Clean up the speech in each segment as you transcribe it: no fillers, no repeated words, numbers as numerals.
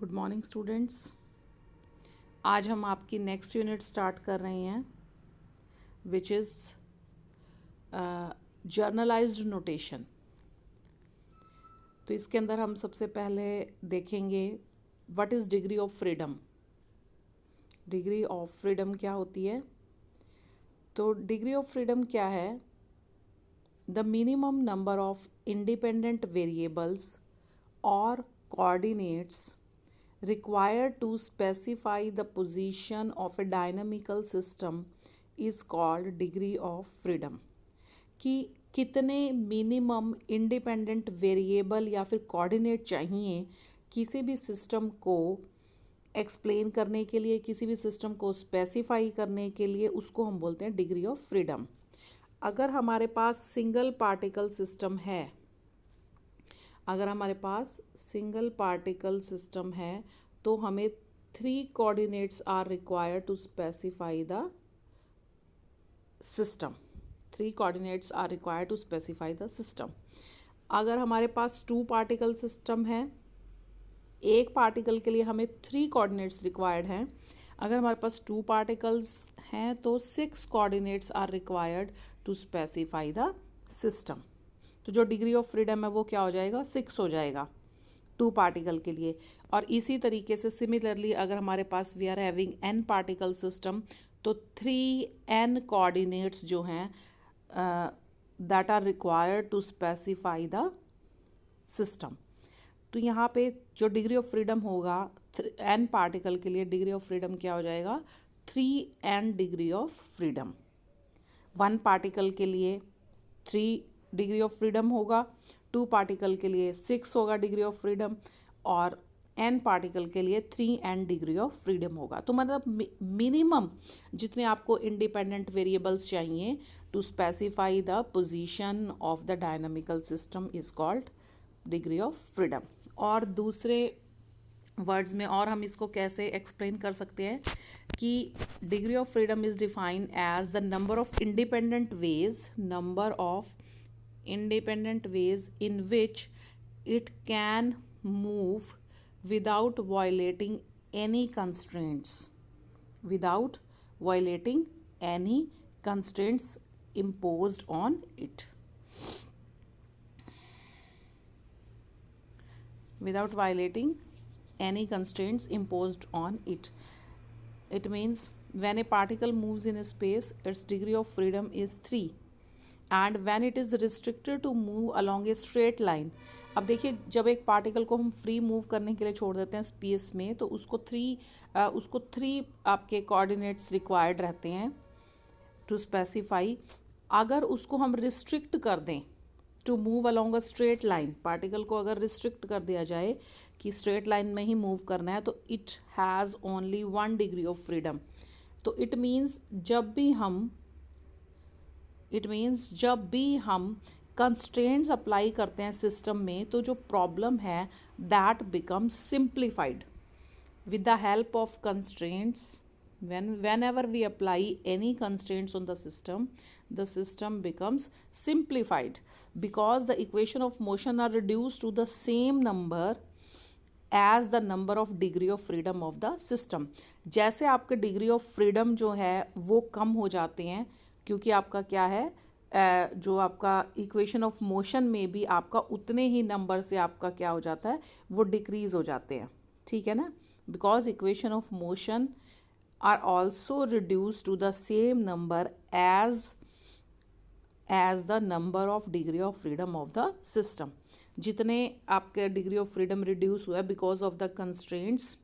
Good morning students. आज हम आपकी नेक्स्ट यूनिट स्टार्ट कर रहे हैं विच इज़ जर्नलाइज्ड नोटेशन। तो इसके अंदर हम सबसे पहले देखेंगे what is degree of freedom. Degree of freedom क्या होती है? तो डिग्री ऑफ फ्रीडम क्या है? The minimum number of independent variables और coordinates required to specify the position of a dynamical system is called degree of freedom। कि कितने minimum independent variable या फिर कोऑर्डिनेट चाहिए किसी भी सिस्टम को एक्सप्लेन करने के लिए, किसी भी सिस्टम को स्पेसिफाई करने के लिए, उसको हम बोलते हैं डिग्री ऑफ फ्रीडम। अगर हमारे पास सिंगल पार्टिकल सिस्टम है, अगर हमारे पास सिंगल पार्टिकल सिस्टम है तो हमें 3 coordinates are required to specify the system. 3 coordinates are required to specify the system. अगर हमारे पास 2 पार्टिकल सिस्टम है, एक पार्टिकल के लिए हमें 3 कोऑर्डिनेट्स रिक्वायर्ड हैं। अगर हमारे पास 2 पार्टिकल्स हैं तो 6 coordinates are required to specify the system. तो जो डिग्री ऑफ फ्रीडम है वो क्या हो जाएगा? 6 हो जाएगा 2 पार्टिकल के लिए। और इसी तरीके से सिमिलरली अगर हमारे पास we are having n particle system तो 3n कोऑर्डिनेट्स जो हैं that are required to specify the system. तो यहाँ पे जो डिग्री ऑफ फ्रीडम होगा n पार्टिकल के लिए, डिग्री ऑफ फ्रीडम क्या हो जाएगा? 3n degree of freedom. 1 particle के लिए 3 डिग्री ऑफ फ्रीडम होगा, 2 पार्टिकल के लिए 6 होगा डिग्री ऑफ फ्रीडम, और n पार्टिकल के लिए 3n डिग्री ऑफ फ्रीडम होगा। तो मतलब मिनिमम जितने आपको इंडिपेंडेंट वेरिएबल्स चाहिए to specify the position of the dynamical system is called degree of freedom. और दूसरे वर्ड्स में और हम इसको कैसे एक्सप्लेन कर सकते हैं कि degree of freedom is defined as the number of independent ways in which it can move without violating any constraints imposed on it. Without violating any constraints imposed on it. It means when a particle moves in a space, its degree of freedom is 3. And when it is restricted to move along a straight line. अब देखिए, जब एक particle को हम free move करने के लिए छोड़ देते हैं स्पेस में तो उसको थ्री आपके कोऑर्डिनेट्स रिक्वायर्ड रहते हैं टू स्पेसिफाई। अगर उसको हम रिस्ट्रिक्ट कर दें to move along a straight line, particle को अगर रिस्ट्रिक्ट कर दिया जाए कि स्ट्रेट लाइन में ही मूव करना है, तो it has only 1 degree of freedom. तो इट मीन्स जब भी हम कंस्ट्रेंट्स अप्लाई करते हैं सिस्टम में तो जो प्रॉब्लम है that becomes simplified with the help of constraints. whenever we apply any constraints on the system becomes simplified because the equation of motion are reduced to the same number as the number of degree of freedom of the system। जैसे आपके degree of freedom जो है वो कम हो जाते हैं क्योंकि आपका क्या है, जो आपका इक्वेशन ऑफ मोशन में भी आपका उतने ही नंबर से आपका क्या हो जाता है, वो डिक्रीज हो जाते हैं। ठीक है ना? Because equation of motion are also reduce to the same number as the number of degree of freedom of the system. जितने आपके डिग्री ऑफ फ्रीडम रिड्यूस हुआ है बिकॉज ऑफ द कंस्ट्रेंट्स,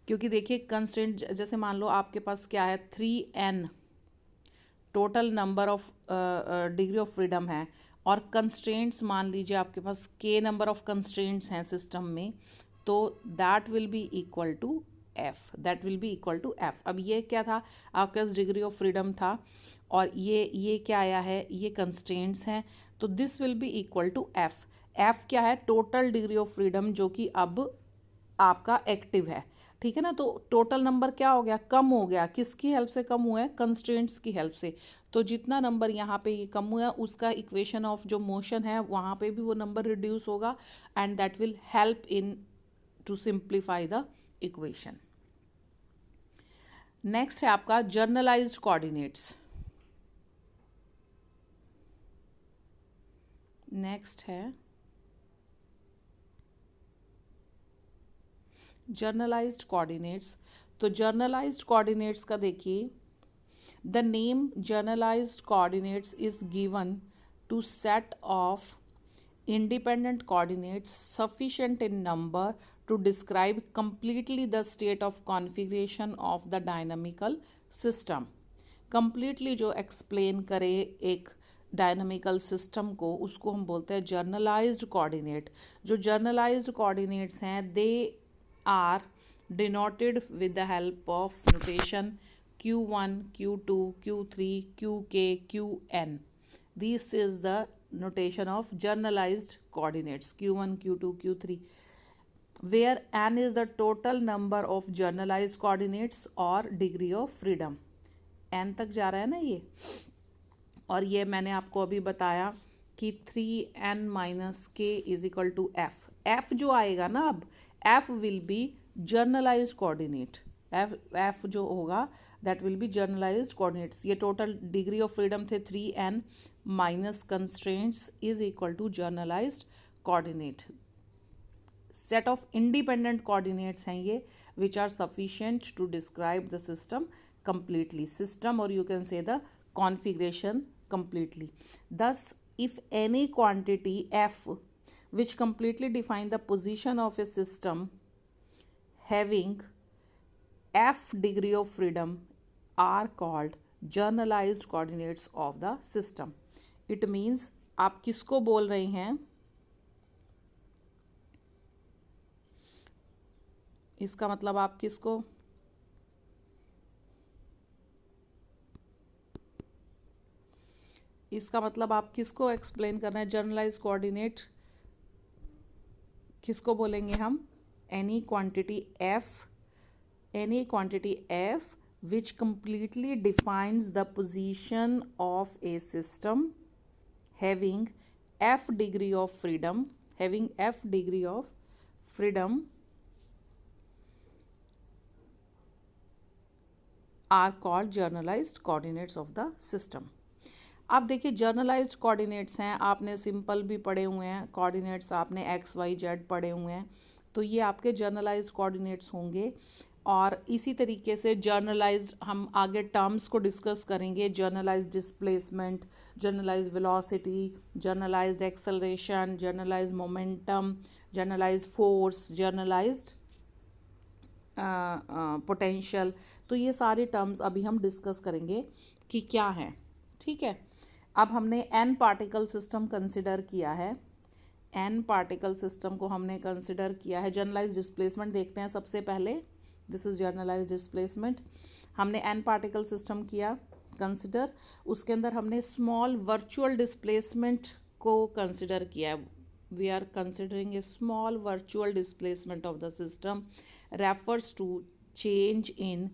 क्योंकि देखिए कंस्ट्रेंट जैसे मान लो आपके पास क्या है 3n total number of degree of freedom है, और कंस्ट्रेंट्स मान लीजिए आपके पास k नंबर ऑफ कंस्ट्रेंट्स हैं सिस्टम में, तो that will be equal to f। अब ये क्या था, आपके पास डिग्री ऑफ फ्रीडम था और ये क्या आया है, ये कंस्ट्रेंट्स हैं, तो this will be equal to f क्या है? टोटल डिग्री ऑफ फ्रीडम जो कि अब आपका एक्टिव है। ठीक है ना? तो टोटल नंबर क्या हो गया? कम हो गया। किसकी हेल्प से कम हुआ है? कंस्ट्रेंट्स की हेल्प से। तो जितना नंबर यहाँ पे ये कम हुआ है उसका इक्वेशन ऑफ जो मोशन है वहाँ पे भी वो नंबर रिड्यूस होगा and that will help in to simplify the equation. Next है आपका जर्नलाइज्ड कोऑर्डिनेट्स। नेक्स्ट है जर्नलाइज्ड कोऑर्डिनेट्स। तो जर्नलाइज्ड कोऑर्डिनेट्स का देखिए, the name generalised coordinates is given to set of independent coordinates sufficient in number to describe completely the state of configuration of the dynamical system। completely जो explain करे एक dynamical system को, उसको हम बोलते हैं जर्नलाइज्ड कोऑर्डिनेट। जो generalized coordinates हैं they are denoted with the help of notation Q1, Q2, Q3, QK, QN। This is the notation of generalized coordinates Q1, Q2, Q3, where n is the total number of generalized coordinates or degree of freedom। n तक जा रहा है ना ये, और ये मैंने आपको अभी बताया कि 3n माइनस के is equal to F. F जो आएगा ना, अब F will be generalised coordinate. F जो होगा that will be generalised coordinates. ये टोटल डिग्री ऑफ फ्रीडम थे 3n minus constraints is equal to generalised coordinate. Set of independent coordinates हैं ये which are sufficient to describe the system completely, system or you can say the configuration completely। Thus if any quantity f which completely define the position of a system having f degree of freedom are called generalized coordinates of the system। it means आप किसको बोल रहे हैं, इसका मतलब आप किसको, इसका मतलब आप किसको एक्सप्लेन कर रहे हैं, जर्नलाइज कोऑर्डिनेट किसको बोलेंगे हम, any quantity F which completely defines the position of a system having F degree of freedom are called generalised coordinates of the system. आप देखिए जर्नलाइज्ड कोऑर्डिनेट्स हैं, आपने सिंपल भी पढ़े हुए हैं, कोऑर्डिनेट्स आपने एक्स वाई जेड पढ़े हुए हैं, तो ये आपके जर्नलाइज्ड कोऑर्डिनेट्स होंगे। और इसी तरीके से जर्नलाइज्ड हम आगे टर्म्स को डिस्कस करेंगे, generalised displacement, generalised velocity, generalised acceleration, generalised momentum, generalised force, generalised potential. तो ये सारे टर्म्स अभी हम डिस्कस करेंगे कि क्या है। ठीक है, अब हमने n पार्टिकल सिस्टम कंसिडर किया है, n पार्टिकल सिस्टम को हमने कंसिडर किया है। जर्नलाइज्ड डिस्प्लेसमेंट देखते हैं सबसे पहले, दिस इज जर्नलाइज्ड डिस्प्लेसमेंट। हमने n पार्टिकल सिस्टम किया कंसिडर, उसके अंदर हमने स्मॉल वर्चुअल डिस्प्लेसमेंट को कंसिडर किया है। We are considering a small virtual displacement of the system refers to change in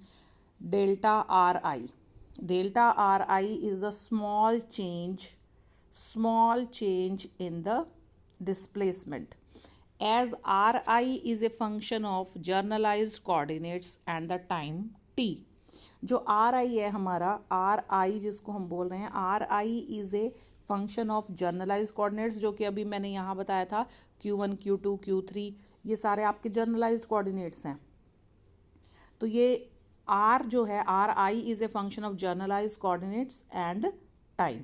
delta R I. Delta Ri is a small change in the displacement, as Ri is a function of generalized coordinates and the time t। जो Ri है हमारा, Ri जिसको हम बोल रहे हैं, Ri is a function of generalized coordinates, जो कि अभी मैंने यहाँ बताया था Q1, Q2, Q3, ये सारे आपके generalized coordinates हैं। तो ये R जो है, R I is a function of generalized coordinates and time.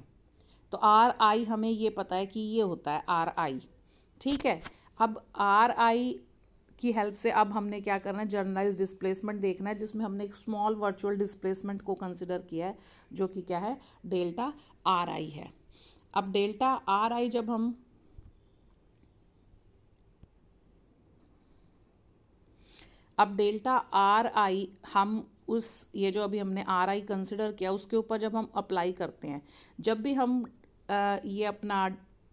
तो आर आई हमें ये पता है कि ये होता है आर आई। ठीक है, अब आर आई की हेल्प से अब हमने क्या करना है, जर्नलाइज डिस्प्लेसमेंट देखना है, जिसमें हमने एक स्मॉल वर्चुअल डिस्प्लेसमेंट को कंसिडर किया है, जो कि क्या है, डेल्टा आर आई है। अब डेल्टा आर आई जब हम डेल्टा आर आई हम उस ये जो अभी हमने आर आई कंसिडर किया उसके ऊपर जब हम अप्लाई करते हैं, जब भी हम ये अपना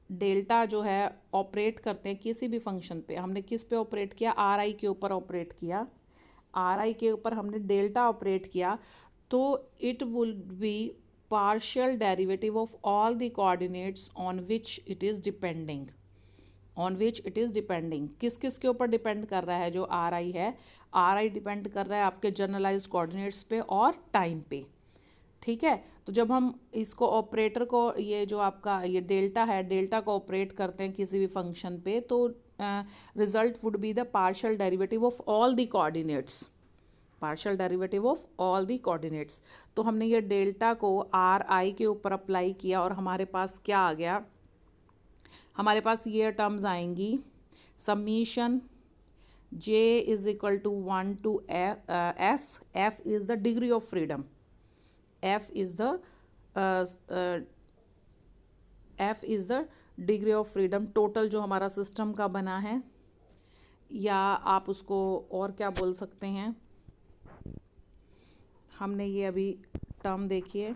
डेल्टा जो है ऑपरेट करते हैं किसी भी फंक्शन पे, हमने किस पे ऑपरेट किया, आर आई के ऊपर ऑपरेट किया, आर आई के ऊपर हमने डेल्टा ऑपरेट किया, तो it will be partial derivative of all the coordinates on which it is depending, on which it is depending, किस किस के ऊपर डिपेंड कर रहा है जो आर आई है, आर आई डिपेंड कर रहा है आपके जनरलाइज कोऑर्डिनेट्स पे और टाइम पे। ठीक है, तो जब हम इसको ऑपरेटर को, ये जो आपका ये डेल्टा है, डेल्टा को ऑपरेट करते हैं किसी भी फंक्शन पे, तो result would be the partial derivative of all the coordinates, partial derivative of all the coordinates. तो हमने ये डेल्टा को आर आई के ऊपर अप्लाई किया और हमारे पास क्या आ गया, हमारे पास ये टर्म्स आएंगी, summation J is equal to 1 to F, F is the degree of freedom, F is the degree of freedom, total जो हमारा सिस्टम का बना है, या आप उसको और क्या बोल सकते हैं, हमने ये अभी टर्म देखिए,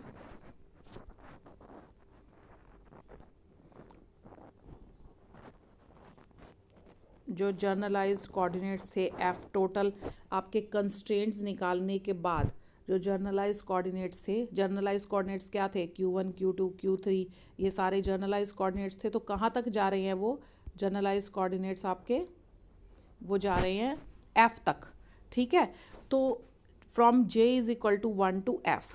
जो जर्नलाइज्ड कोऑर्डिनेट्स थे एफ, टोटल आपके कंस्ट्रेंट्स निकालने के बाद जो जर्नलाइज्ड कोऑर्डिनेट्स थे, जर्नलाइज्ड कोऑर्डिनेट्स क्या थे, Q1 Q2 Q3, ये सारे जर्नलाइज्ड कोऑर्डिनेट्स थे। तो कहाँ तक जा रहे हैं वो जर्नलाइज्ड कोऑर्डिनेट्स आपके, वो जा रहे हैं F तक। ठीक है, तो from J is equal to 1 to F,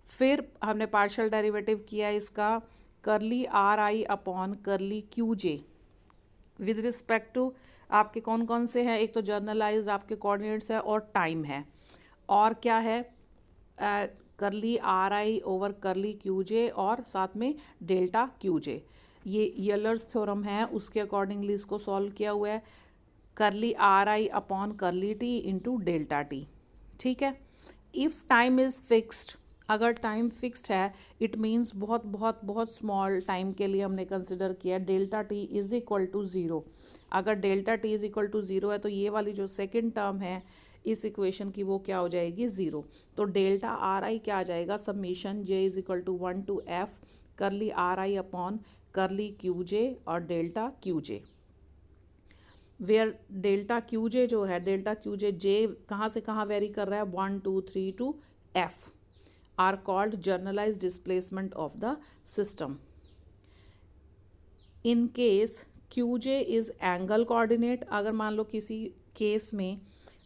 फिर हमने पार्शियल डेरिवेटिव किया इसका curly R I upon curly Q J with respect to आपके कौन कौन से हैं, एक तो जर्नलाइज्ड आपके कोऑर्डिनेट्स है और टाइम है, और क्या है curly R I over curly Q J और साथ में डेल्टा क्यू जे। ये यूलर्स थ्योरम है, उसके अकॉर्डिंगली इसको सॉल्व किया हुआ है, curly R I upon curly T into delta T. ठीक है, इफ़ टाइम इज़ फिक्स्ड, अगर टाइम फिक्स्ड है इट मीन्स बहुत बहुत बहुत स्मॉल टाइम के लिए हमने कंसिडर किया delta T is equal to zero. अगर delta T is equal to zero है तो ये वाली जो सेकंड टर्म है इस इक्वेशन की वो क्या हो जाएगी, ज़ीरो। तो डेल्टा आर आई क्या आ जाएगा, summation J is equal to 1 to F curly R I upon curly Q J और delta Q J, where delta Q J जो है, डेल्टा क्यू जे जे कहाँ से कहाँ वेरी कर रहा है, 1 2 3 to F, are called generalized displacement of the system. In case Q J is angle coordinate, अगर मान लो किसी केस में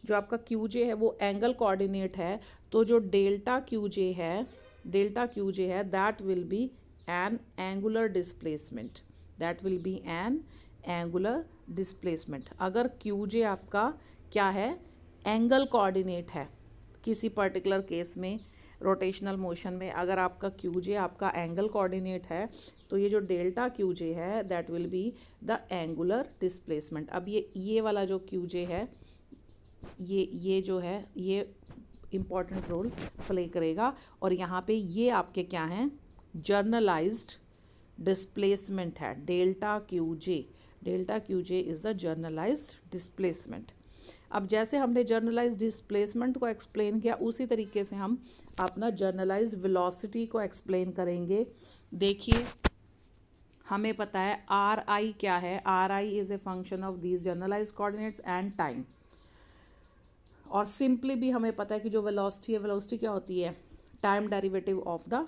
जो आपका क्यू जे है वो एंगल कोऑर्डिनेट है, तो जो डेल्टा क्यू जे है that will B N angular displacement, that will B N angular displacement. अगर क्यू जे आपका क्या है, एंगल कोऑर्डिनेट है, किसी पर्टिकुलर केस में रोटेशनल मोशन में अगर आपका क्यू जे आपका एंगल कोऑर्डिनेट है, तो ये जो डेल्टा क्यू जे है that will be the angular displacement. अब ये वाला जो क्यू जे है ये जो है ये इम्पॉर्टेंट रोल प्ले करेगा, और यहाँ पे ये आपके क्या हैं, जर्नलाइज्ड डिस्प्लेसमेंट है, delta Q J is the generalized displacement. अब जैसे हमने जर्नलाइज्ड डिस्प्लेसमेंट को एक्सप्लेन किया उसी तरीके से हम अपना जर्नलाइज्ड वेलोसिटी को एक्सप्लेन करेंगे। देखिए हमें पता है आर आई क्या है, R I is a function of these generalized coordinates and time, और सिंपली भी हमें पता है कि जो वेलोसिटी है, वेलोसिटी क्या होती है, time derivative of the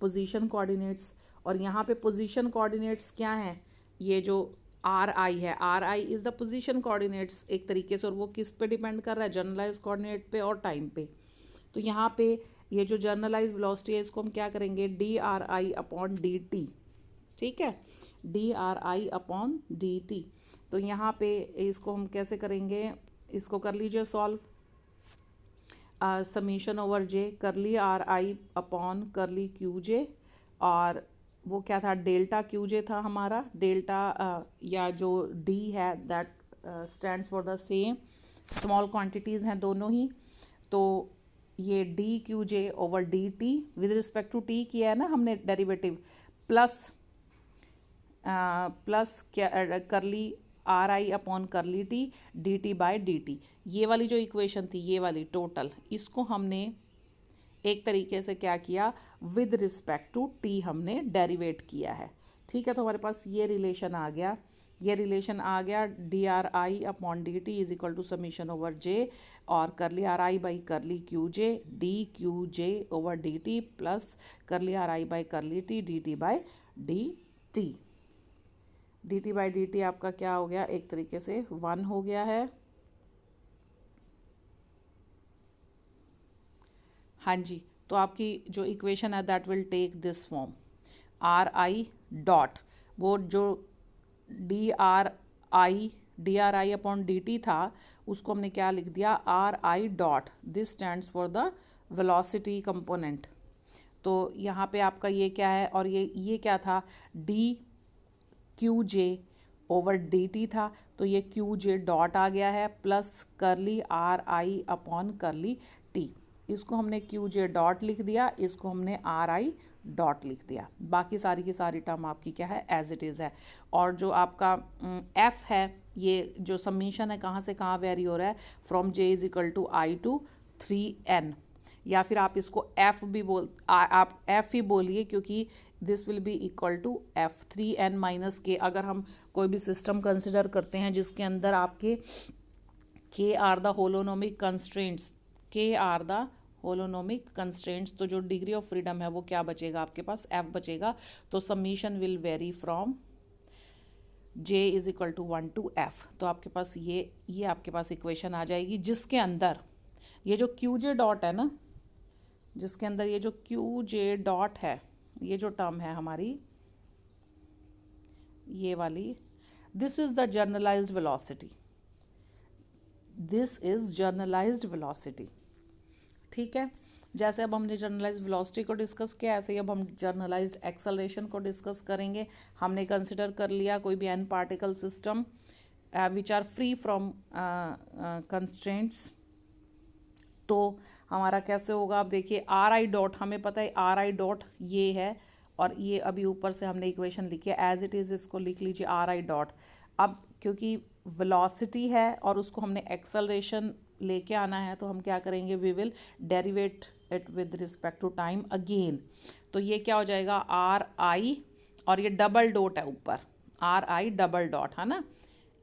position coordinates, और यहाँ पे पोजीशन कोऑर्डिनेट्स क्या हैं, ये जो आर आई है, R I is the position coordinates एक तरीके से, और वो किस पे डिपेंड कर रहा है, जर्नलाइज कोऑर्डिनेट पे और टाइम पे। तो यहाँ पे ये जो जर्नलाइज वेलोसिटी है इसको हम क्या करेंगे, D R I upon D T. ठीक है, D R I upon D T. तो यहाँ पे इसको हम कैसे करेंगे, इसको कर लीजिए solve, summation over J curly R I upon curly Q J, और वो क्या था, डेल्टा क्यू जे था हमारा, डेल्टा या जो डी है that stands for the same, small quantities हैं दोनों ही, तो ये D Q J over D T with respect to T किया है ना हमने डेरिवेटिव, प्लस क्या curly R I upon curly T D T by D T. ये वाली जो इक्वेशन थी, ये वाली टोटल, इसको हमने एक तरीके से क्या किया, विद रिस्पेक्ट टू टी हमने डेरिवेट किया है। ठीक है, तो हमारे पास ये रिलेशन आ गया, D R I upon D T is equal to summation over J और curly R I by curly Q J, D Q J over D T plus curly R I by curly T D T by D T. dt by dt आपका क्या हो गया, एक तरीके से 1 हो गया है। हाँ जी, तो आपकी जो इक्वेशन है that will take this form, R I dot, वो जो D R I upon D T था उसको हमने क्या लिख दिया, R I dot, this stands for the velocity component. तो यहाँ पे आपका ये क्या है, और ये क्या था, D Q J over D T था, तो ये क्यू जे डॉट आ गया है plus curly R I upon curly T. इसको हमने क्यू जे डॉट लिख दिया, इसको हमने आर आई डॉट लिख दिया। बाकी सारी की सारी टर्म आपकी क्या है, एज इट इज़ है। और जो आपका एफ है, ये जो सबमिशन है कहाँ से कहाँ वेरी हो रहा है, from J is equal to I to 3n, या फिर आप इसको एफ भी आप एफ ही बोलिए, क्योंकि this will be equal to F 3n minus K. अगर हम कोई भी सिस्टम कंसिडर करते हैं जिसके अंदर आपके के आर द होलोनोमिक कंस्ट्रेंट्स, के आर द होलोनोमिक कंस्ट्रेंट्स, तो जो डिग्री ऑफ फ्रीडम है वो क्या बचेगा आपके पास, एफ बचेगा। तो summation will vary from J is equal to 1 to F. तो आपके पास ये आपके पास इक्वेशन आ जाएगी, जिसके अंदर ये जो क्यू जे डॉट है ना, जिसके अंदर ये जो क्यू जे डॉट है, ये जो टर्म है हमारी ये वाली, this is the generalized velocity, this is generalized velocity. ठीक है, जैसे अब हमने जर्नलाइज्ड वेलोसिटी को डिस्कस किया, ऐसे ही अब हम जर्नलाइज्ड एक्सेलरेशन को डिस्कस करेंगे। हमने कंसिडर कर लिया कोई भी N particle system which are free from constraints, तो हमारा कैसे होगा, अब देखिए आर आई डॉट, हमें पता है आर आई डॉट ये है, और ये अभी ऊपर से हमने इक्वेशन लिखी है एज इट इज़, इसको लिख लीजिए आर आई डॉट। अब क्योंकि वेलोसिटी है और उसको हमने एक्सेलरेशन लेके आना है, तो हम क्या करेंगे, we will derivate it with respect to time again. तो ये क्या हो जाएगा, आर आई, और ये डबल डॉट है ऊपर, आर आई डबल डॉट है ना,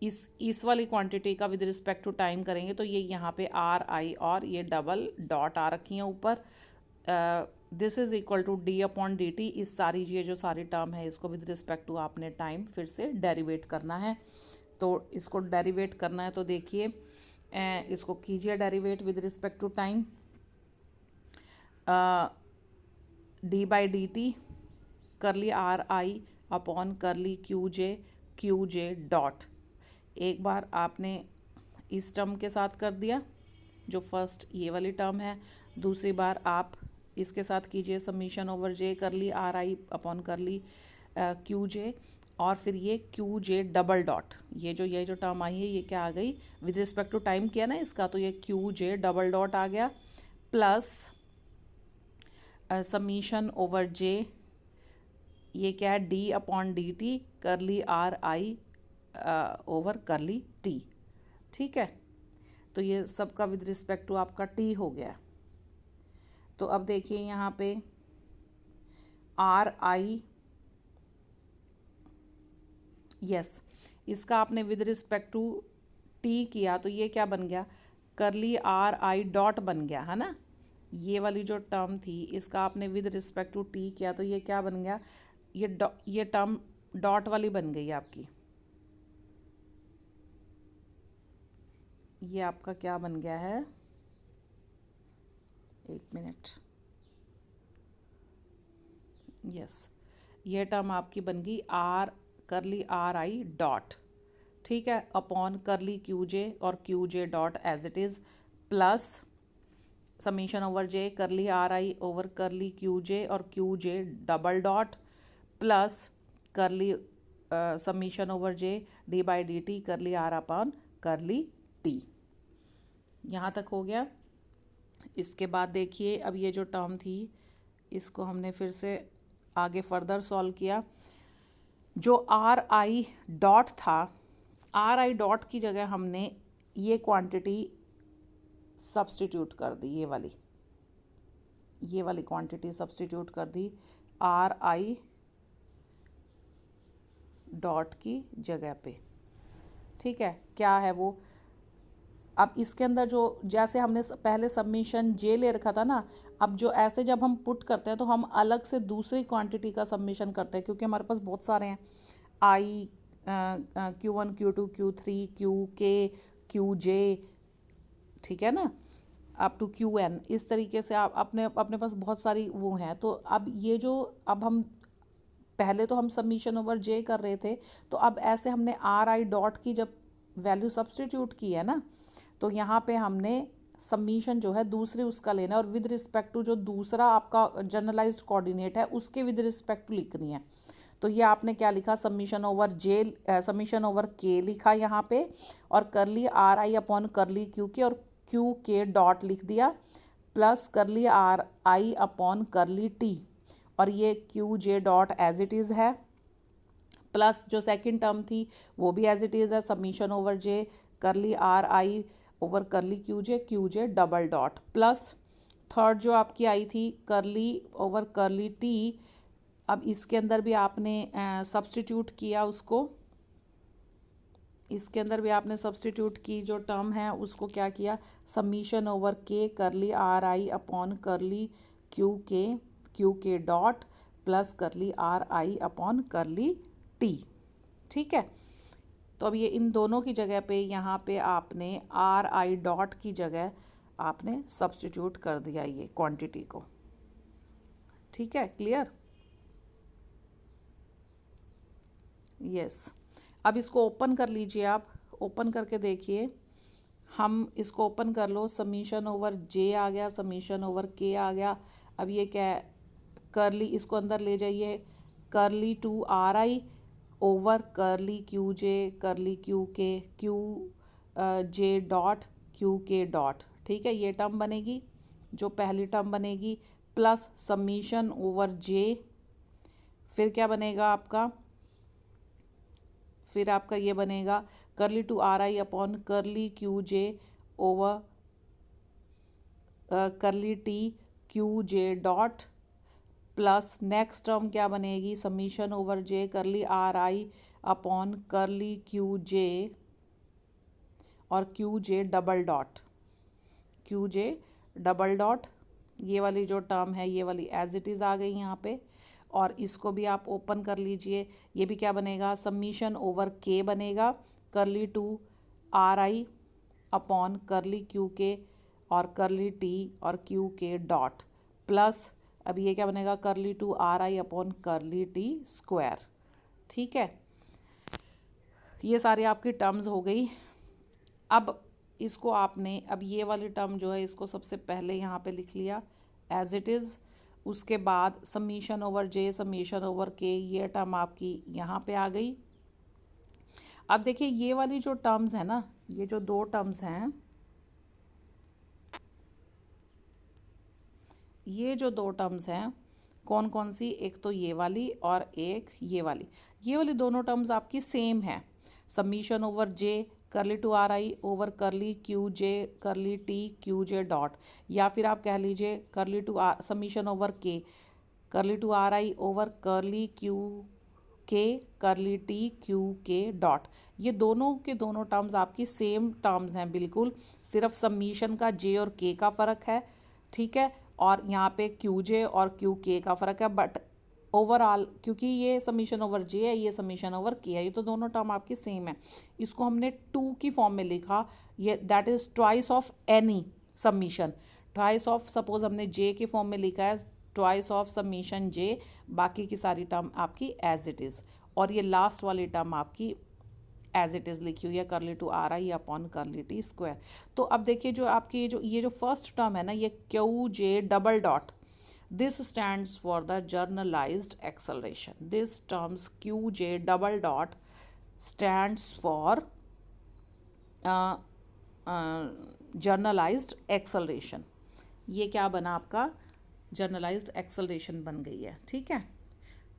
इस वाली क्वांटिटी का विद रिस्पेक्ट टू टाइम करेंगे, तो ये यहाँ पे आर आई और ये डबल डॉट आ रखी हैं ऊपर। This is equal to D upon D T. इस सारी ये जो सारी टर्म है इसको विद रिस्पेक्ट टू आपने टाइम फिर से डेरिवेट करना है। तो इसको डेरिवेट करना है, तो देखिए इसको कीजिए derivate with respect to time, D by D T curly R I upon curly Q J dot. एक बार आपने इस टर्म के साथ कर दिया जो फर्स्ट ये वाली टर्म है, दूसरी बार आप इसके साथ कीजिए submission over J curly R I upon curly Q J, और फिर ये क्यू जे डबल डॉट, ये जो टर्म आई है ये क्या आ गई, विद रिस्पेक्ट टू टाइम किया ना इसका, तो ये क्यू जे डबल डॉट आ गया, प्लस सबमिशन ओवर जे, ये क्या है, D upon D T curly R I over curly T. ठीक है, तो ये सबका विद रिस्पेक्ट टू आपका टी हो गया। तो अब देखिए यहाँ पे आर आई, यस, इसका आपने विद रिस्पेक्ट टू टी किया, तो ये क्या बन गया, करली आर आई डॉट बन गया है ना। ये वाली जो टर्म थी इसका आपने विद रिस्पेक्ट टू टी किया, तो ये क्या बन गया, ये टर्म डॉट वाली बन गई आपकी, ये आपका क्या बन गया है, एक मिनट, यस, ये टर्म आपकी बन गई आर करली आर आई डॉट, ठीक है, अपॉन करली क्यू जे और Q J dot as it is, plus summation over J curly R I over curly Q J और Q J double dot, plus curly summation over J D by D T curly R upon curly T. यहाँ तक हो गया। इसके बाद देखिए अब ये जो टर्म थी इसको हमने फिर से आगे फर्दर सॉल्व किया। जो आर आई डॉट था, आर आई डॉट की जगह हमने ये क्वांटिटी सब्स्टिट्यूट कर दी, ये वाली क्वांटिटी सब्स्टिट्यूट कर दी आर आई डॉट की जगह पे। ठीक है, क्या है वो, अब इसके अंदर जो जैसे हमने पहले सबमिशन जे ले रखा था ना, अब जो ऐसे जब हम पुट करते हैं तो हम अलग से दूसरी क्वांटिटी का सबमिशन करते हैं, क्योंकि हमारे पास बहुत सारे हैं, आई Q1 Q2 Q3 QK QJ, ठीक है ना, अप टू QN। इस तरीके से आप अपने अपने पास बहुत सारी वो हैं। तो अब ये जो, अब हम पहले तो हम सबमिशन ओवर जे कर रहे थे, तो अब ऐसे हमने RI डॉट की जब वैल्यू सब्सटीट्यूट की है ना, तो यहाँ पे हमने सबमिशन जो है दूसरे उसका लेना है और विद रिस्पेक्ट टू जो दूसरा आपका जनरलाइज्ड कोऑर्डिनेट है उसके विद रिस्पेक्ट टू लिखनी है। तो ये आपने क्या लिखा, सबमिशन ओवर जे, सबमिशन ओवर के लिखा यहाँ पे, और करली RI upon curly Q K, और क्यू के डॉट लिख दिया, प्लस करली RI अपॉन करली टी, और ये Q J dot as it is है, प्लस जो सेकंड टर्म थी वो भी एज इट इज़ है, summation over J curly RI over curly Q J double dot, plus third जो आपकी आई थी करली ओवर करली टी, अब इसके अंदर भी आपने सब्स्टिट्यूट किया उसको, इसके अंदर भी आपने सब्स्टिट्यूट की जो टर्म है उसको क्या किया, सबमिशन ओवर के करली RI upon curly Q K dot plus करली RI अपॉन करली टी, ठीक है। तो अब ये इन दोनों की जगह पे यहाँ पे आपने RI डॉट की जगह आपने सब्स्टिट्यूट कर दिया ये क्वांटिटी को, ठीक है, क्लियर, यस। अब इसको ओपन कर लीजिए, आप ओपन करके देखिए, हम इसको ओपन कर लो, सबमिशन ओवर जे आ गया, सबमिशन ओवर के आ गया, अब ये क्या है, करली इसको अंदर ले जाइए, curly to RI over curly Q J dot Q K dot, ठीक है, ये टर्म बनेगी जो पहली टर्म बनेगी, प्लस सबमिशन ओवर जे, फिर क्या बनेगा आपका, फिर आपका ये बनेगा curly to RI upon curly Q J over curly T Q J dot, plus next term क्या बनेगी, summation over J curly RI upon curly Q J और क्यू जे डबल डॉट, ये वाली जो टर्म है ये वाली एज इट इज़ आ गई यहाँ पे, और इसको भी आप ओपन कर लीजिए, ये भी क्या बनेगा, सबमिशन ओवर के बनेगा, curly to RI upon curly Q K और करली टी और क्यू के डॉट, प्लस अब ये क्या बनेगा, curly to RI upon curly T square, ठीक है। ये सारी आपकी टर्म्स हो गई। अब इसको आपने, अब ये वाली टर्म जो है इसको सबसे पहले यहाँ पे लिख लिया एज इट इज़, उसके बाद सबमिशन ओवर जे सबमिशन ओवर के, ये टर्म आपकी यहाँ पे आ गई। अब देखिए ये वाली जो टर्म्स है ना, ये जो दो टर्म्स हैं, ये जो दो टर्म्स हैं कौन कौन सी, एक तो ये वाली और एक ये वाली दोनों टर्म्स आपकी सेम है, summation over J curly to RI over curly Q J curly T Q J dot, या फिर आप कह लीजिए करली to submission over K curly to RI over curly Q K curly T Q K dot, ये दोनों के दोनों टर्म्स आपकी सेम टर्म्स हैं बिल्कुल, सिर्फ सबमिशन का जे और के का फ़र्क है, ठीक है, और यहाँ पे क्यू जे और क्यू के का फ़र्क है, बट ओवरऑल क्योंकि ये सबमिशन ओवर जे है, ये सबमिशन ओवर के है, ये तो दोनों टर्म आपकी सेम है, इसको हमने टू की फॉर्म में लिखा, ये that is twice of any submission, twice of, suppose हमने जे के फॉर्म में लिखा है, ट्वाइस ऑफ सबमिशन जे, बाकी की सारी टर्म आपकी एज इट इज़, और ये लास्ट वाली टर्म आपकी एज इट इज़ लिखी हुई है, करली to RI upon curly T square. तो अब देखिए जो आपकी ये जो फर्स्ट टर्म है ना, ये Q J double dot, this stands for the generalized acceleration, this terms qj double dot stands for generalized acceleration, ये क्या बना आपका, generalized acceleration बन गई है, ठीक है।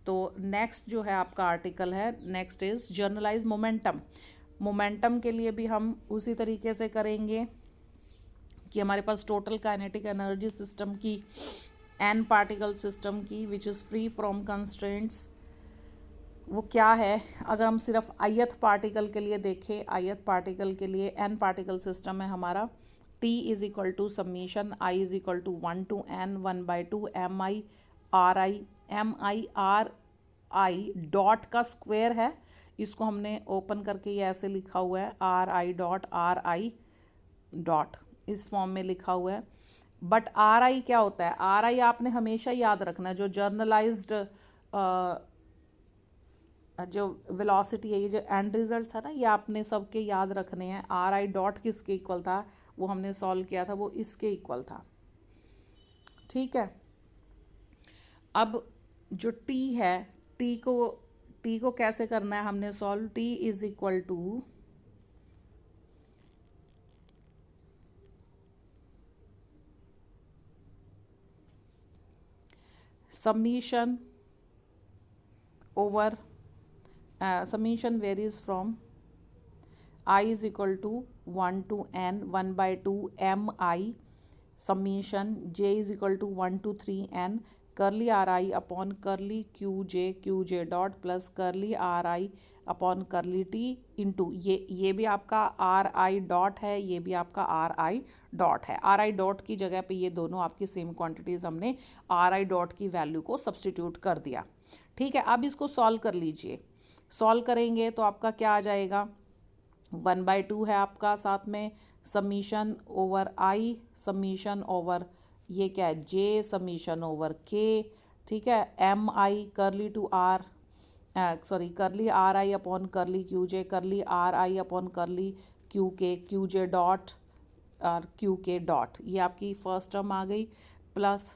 तो नेक्स्ट जो है आपका आर्टिकल है, next is generalize momentum, momentum के लिए भी हम उसी तरीके से करेंगे कि हमारे पास टोटल काइनेटिक एनर्जी सिस्टम की, एन पार्टिकल सिस्टम की which is free from constraints, वो क्या है, अगर हम सिर्फ ith पार्टिकल के लिए देखें, ith पार्टिकल के लिए एन पार्टिकल सिस्टम है हमारा, T is equal to summation I is equal to 1 to n 1/2 MI RI dot का स्क्वायर है, इसको हमने ओपन करके ये ऐसे लिखा हुआ है RI.RI. इस फॉर्म में लिखा हुआ है। बट RI क्या होता है? RI आपने हमेशा याद रखना है, जो जर्नलाइज्ड जो वेलोसिटी है, ये जो एंड रिजल्ट्स है ना, ये आपने सबके याद रखने हैं। RI डॉट किसके इक्वल था? वो हमने सॉल्व किया था, वो इसके इक्वल था। ठीक है। अब जो T है, T को कैसे करना है हमने solve? T is equal to summation over summation varies from I is equal to 1 to n 1 by 2 mi summation j is equal to 1 to 3 n curly ri upon curly qj dot plus curly ri upon curly T into ये भी आपका are I dot है, ये भी आपका are I dot है। R I dot की जगह पे ये दोनों आपकी सेम क्वांटिटीज़, हमने आर आई डॉट की वैल्यू को सब्सटीट्यूट कर दिया। ठीक है। अब इसको सॉल्व कर लीजिए। सॉल्व करेंगे तो आपका क्या आ जाएगा? 1/2 है आपका, साथ में समीशन ओवर आई, समीशन ओवर ये क्या है जे, समीशन ओवर के। ठीक है। एम आई करली टू आर करली R I upon curly Q J, curly R I upon curly Q J dot और क्यू के डॉट। ये आपकी फर्स्ट टर्म आ गई, प्लस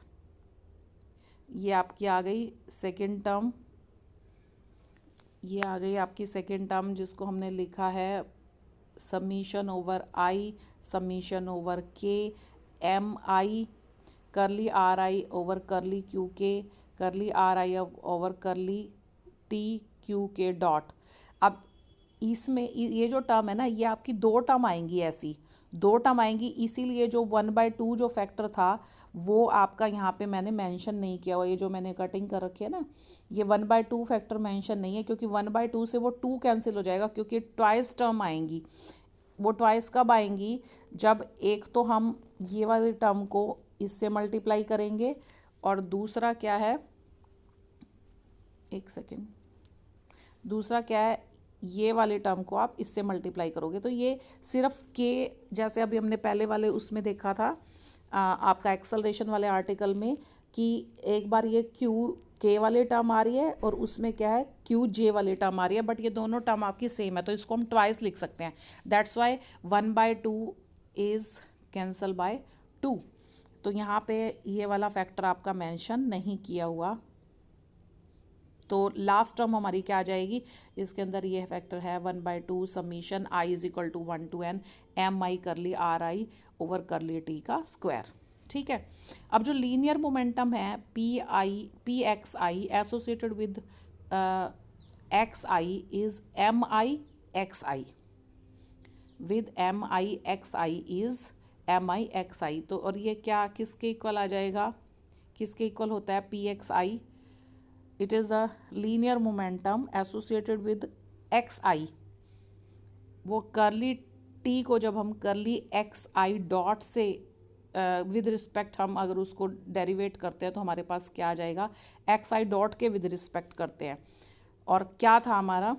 ये आपकी आ गई सेकंड टर्म, ये आ गई आपकी सेकंड टर्म जिसको हमने लिखा है समीशन ओवर आई, समीशन ओवर के, M I curly R I over curly Q K, करली R I over curly T Q K dot. अब इसमें ये जो टर्म है ना, ये आपकी दो टर्म आएंगी, ऐसी दो टर्म आएंगी, इसीलिए जो 1/2 जो फैक्टर था वो आपका यहाँ पे मैंने मेंशन नहीं किया हुआ। ये जो मैंने कटिंग कर रखी है ना, ये 1/2 फैक्टर मेंशन नहीं है, क्योंकि 1/2 से वो 2 कैंसिल हो जाएगा, क्योंकि ट्वाइस टर्म आएंगी। वो ट्वाइस कब आएंगी? जब एक तो हम ये वाली टर्म को इससे मल्टीप्लाई करेंगे, और दूसरा क्या है, एक सेकेंड, दूसरा क्या है, ये वाले टर्म को आप इससे मल्टीप्लाई करोगे। तो ये सिर्फ के, जैसे अभी हमने पहले वाले उसमें देखा था आपका एक्सेलरेशन वाले आर्टिकल में, कि एक बार ये क्यू के वाले टर्म आ रही है और उसमें क्या है क्यू जे वाले टर्म आ रही है, बट ये दोनों टर्म आपकी सेम है, तो इसको हम ट्वाइस लिख सकते हैं। That's why 1/2 is cancel by 2। तो यहाँ पे ये वाला फैक्टर आपका मेंशन नहीं किया हुआ। तो लास्ट टर्म हमारी क्या आ जाएगी? इसके अंदर ये फैक्टर है 1/2 summation I is equal to 1 to n M I curly R I over curly T का स्क्वायर। ठीक है। अब जो लीनियर मोमेंटम है P X I associated with X I is M I X I, with M I X I is M I X I. तो और ये क्या किसके इक्वल आ जाएगा? किसके इक्वल होता है P X I? It is a linear momentum associated with xi। वो करली टी को जब हम करली एक्स आई डॉट से विद रिस्पेक्ट हम अगर उसको डेरिवेट करते हैं तो हमारे पास क्या आ जाएगा? एक्स आई डॉट के विद रिस्पेक्ट करते हैं। और क्या था हमारा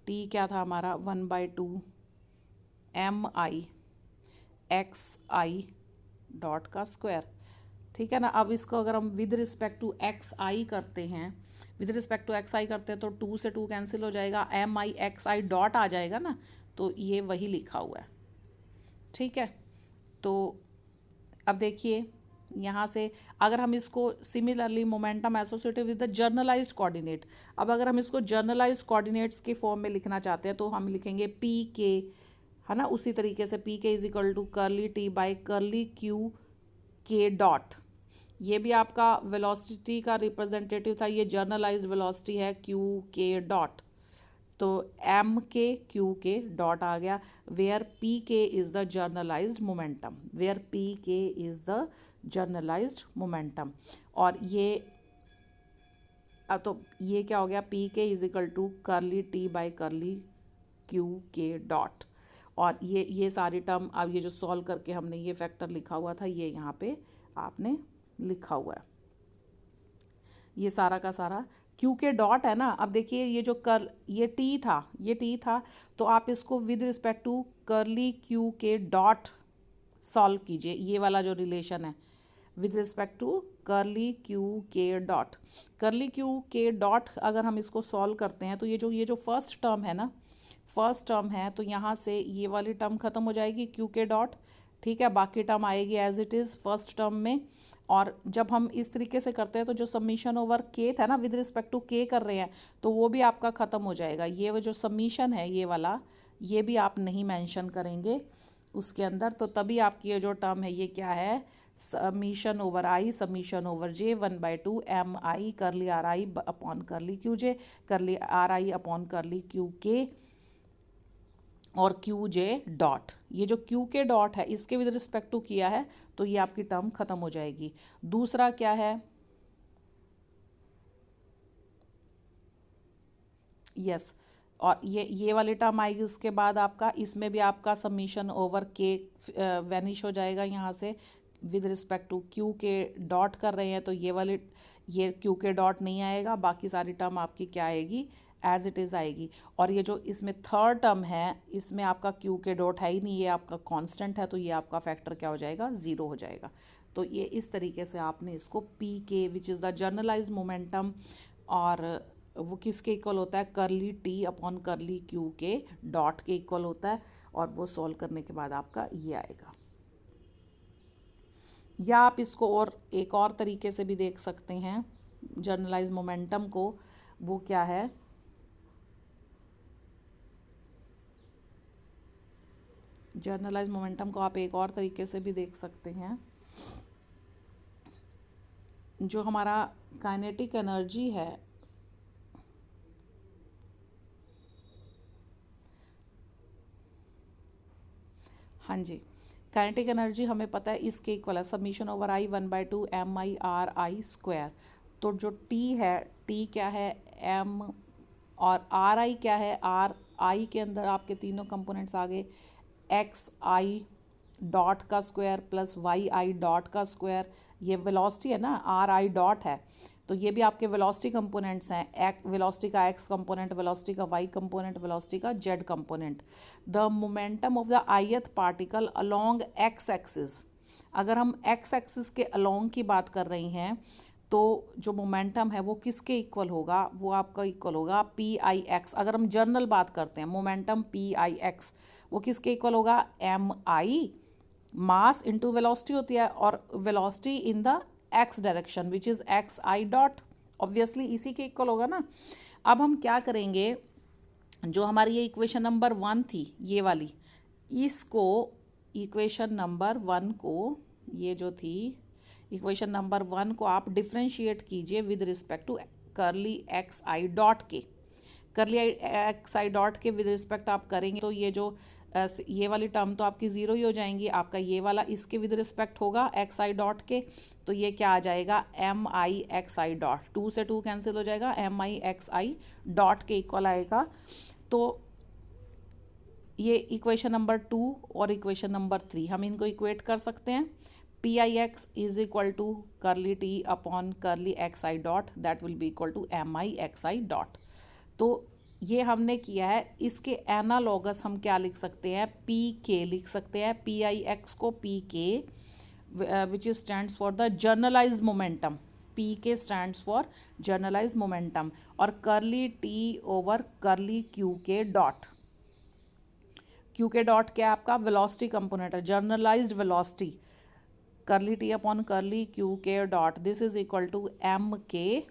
टी? क्या था हमारा? 1/2 M I X I dot का स्क्वायर। ठीक है ना। अब इसको अगर हम with respect to X I करते हैं, with respect to X I करते हैं तो 2 से 2 कैंसिल हो जाएगा, M I X I dot आ जाएगा ना, तो ये वही लिखा हुआ है। ठीक है। तो अब देखिए यहाँ से अगर हम इसको similarly momentum associated with the generalized coordinate, अब अगर हम इसको जर्नलाइज्ड कोऑर्डिनेट्स के फॉर्म में लिखना चाहते हैं तो हम लिखेंगे पी के, है ना। उसी तरीके से P K is equal to curly T by curly Q K dot. ये भी आपका वेलोसिटी का रिप्रेजेंटेटिव था, ये जर्नलाइज्ड वेलोसिटी है क्यू के डॉट। तो M K Q K dot आ गया, where P K is the generalized momentum, where P K is the generalized momentum. और ये तो ये क्या हो गया? P K is equal to curly T by curly Q K dot. और ये सारी टर्म अब ये जो सॉल्व करके हमने ये फैक्टर लिखा हुआ था, ये यहाँ पे आपने लिखा हुआ है, ये सारा का सारा क्यू के डॉट है ना, अब देखिए ये जो कर ये टी था, तो आप इसको विद रिस्पेक्ट टू करली क्यू के डॉट सॉल्व कीजिए, ये वाला जो रिलेशन है विद रिस्पेक्ट टू करली क्यू के डॉट। करली क्यू के डॉट अगर हम इसको सॉल्व करते हैं तो ये जो फर्स्ट टर्म है ना, फर्स्ट टर्म है, तो यहाँ से ये वाली टर्म खत्म हो जाएगी क्यू के डॉट, ठीक है, बाकी टर्म आएगी as it is first term में। और जब हम इस तरीके से करते हैं तो जो सबमिशन ओवर के था ना, विद रिस्पेक्ट टू के कर रहे हैं, तो वो भी आपका ख़त्म हो जाएगा। ये वो जो सबमिशन है ये वाला, ये भी आप नहीं मेंशन करेंगे उसके अंदर, तो तभी आपकी ये जो टर्म है ये क्या है, summation over I summation over J 1/2 M I curly R I upon curly Q J curly R I upon curly Q K और क्यू जे डॉट। ये जो क्यू के डॉट है इसके विद रिस्पेक्ट टू किया है, तो ये आपकी टर्म खत्म हो जाएगी। दूसरा क्या है, यस, और ये वाली टर्म आएगी उसके बाद आपका, इसमें भी आपका सबमिशन ओवर के वैनिश हो जाएगा यहाँ से, with respect to Q K dot कर रहे हैं तो ये क्यू के डॉट नहीं आएगा, बाकी सारी टर्म आपकी क्या आएगी, एज इट इज़ आएगी। और ये जो इसमें थर्ड टर्म है इसमें आपका क्यू के डॉट है ही नहीं, ये आपका कांस्टेंट है, तो ये आपका फैक्टर क्या हो जाएगा, ज़ीरो हो जाएगा। तो ये इस तरीके से आपने इसको P K which is the generalize momentum, और वो किसके इक्वल होता है, curly T upon curly Q K dot के इक्वल होता है, और वो सॉल्व करने के बाद आपका ये आएगा। या आप इसको और एक और तरीके से भी देख सकते हैं जनरलाइज मोमेंटम को, वो क्या है, जर्नलाइज मोमेंटम को आप एक और तरीके से भी देख सकते हैं। जो हमारा काइनेटिक एनर्जी है, हाँ जी, काइनेटिक एनर्जी हमें पता है इसके इक्वल है summation over I 1/2 M I R I square. तो जो टी है, टी क्या है, एम, और आर आई क्या है, आर आई के अंदर आपके तीनों कंपोनेंट्स आ गए, एक्स आई डॉट का square plus Y I dot का स्क्वायर, ये वेलोसिटी है ना, आर आई डॉट है, तो ये भी आपके वेलोसिटी कंपोनेंट्स हैं, वेलोसिटी का एक्स कंपोनेंट, वेलोसिटी का वाई कंपोनेंट, वेलोसिटी का Z component. The momentum of the ith particle along x axis, अगर हम एक्स एक्सिस के अलोंग की बात कर रही हैं तो जो मोमेंटम है वो किसके इक्वल होगा, वो आपका इक्वल होगा पी आई एक्स। अगर हम जर्नल बात करते हैं, मोमेंटम पी आई एक्स वो किसके इक्वल होगा, एम आई मास इंटू वेलोसिटी होती है, और velocity in the x direction which is x I dot, obviously इसी के इक्वल होगा ना। अब हम क्या करेंगे, जो हमारी ये इक्वेशन नंबर 1 थी ये वाली, इसको इक्वेशन नंबर 1 को, ये जो थी इक्वेशन नंबर 1 को आप डिफ्रेंशिएट कीजिए विद रिस्पेक्ट टू करली एक्स आई डॉट के, करली एक्स आई डॉट के विद रिस्पेक्ट आप करेंगे तो ये वाली टर्म तो आपकी ज़ीरो ही हो जाएंगी, आपका ये वाला इसके विद रिस्पेक्ट होगा एक्स आई डॉट के, तो ये क्या आ जाएगा, M I X I dot, 2 से 2 कैंसिल हो जाएगा, M I X I dot के इक्वल आएगा। तो ये इक्वेशन नंबर 2 और इक्वेशन नंबर 3 हम इनको इक्वेट कर सकते हैं, P I X is equal to curly T upon curly X I dot, that will be equal to M I X I dot. तो ये हमने किया है, इसके एनालॉगस हम क्या लिख सकते हैं, पी के लिख सकते हैं, पी आई एक्स को P K which stands for the generalize momentum, P K stands for generalize momentum, और curly T over curly Q K dot, Q K dot क्या है आपका, वेलोसिटी कंपोनेंट है, generalized velocity, curly T upon curly Q K dot, this is equal to M K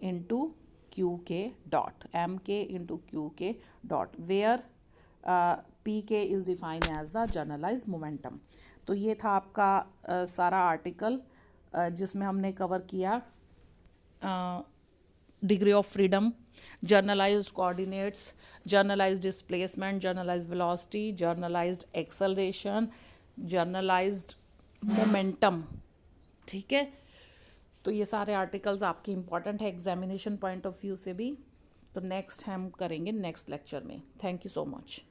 into Q K dot, M K into Q K dot, where P K is define as the generalize momentum. तो ये था आपका सारा article जिसमें हमने cover किया degree of freedom, generalized coordinates, generalized displacement, generalised velocity, generalised acceleration, generalised momentum, ठीक है। तो ये सारे आर्टिकल्स आपके इंपॉर्टेंट है एग्जामिनेशन पॉइंट ऑफ व्यू से भी। तो नेक्स्ट हम करेंगे नेक्स्ट लेक्चर में। Thank you so much.